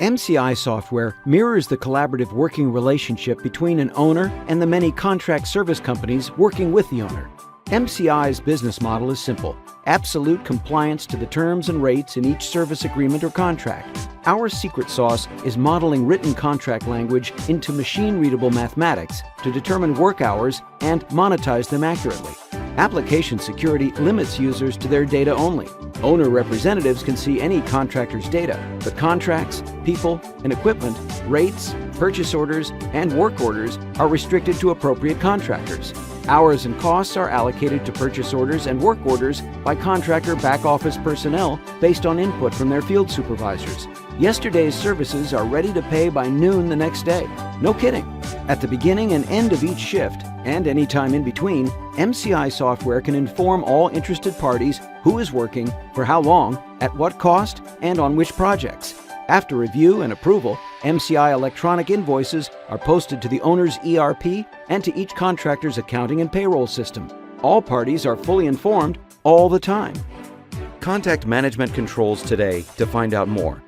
MCI software mirrors the collaborative working relationship between an owner and the many contract service companies working with the owner. MCI's business model is simple: absolute compliance to the terms and rates in each service agreement or contract. Our secret sauce is modeling written contract language into machine-readable mathematics to determine work hours and monetize them accurately. Application security limits users to their data only. Owner representatives can see any contractor's data, but contracts, people, and equipment, rates, purchase orders, and work orders are restricted to appropriate contractors. Hours and costs are allocated to purchase orders and work orders by contractor back-office personnel based on input from their field supervisors. Yesterday's services are ready to pay by noon the next day. No kidding. At the beginning and end of each shift, and any time in between, MCI software can inform all interested parties who is working, for how long, at what cost, and on which projects. After review and approval, MCI electronic invoices are posted to the owner's ERP and to each contractor's accounting and payroll system. All parties are fully informed all the time. Contact Management Controls today to find out more.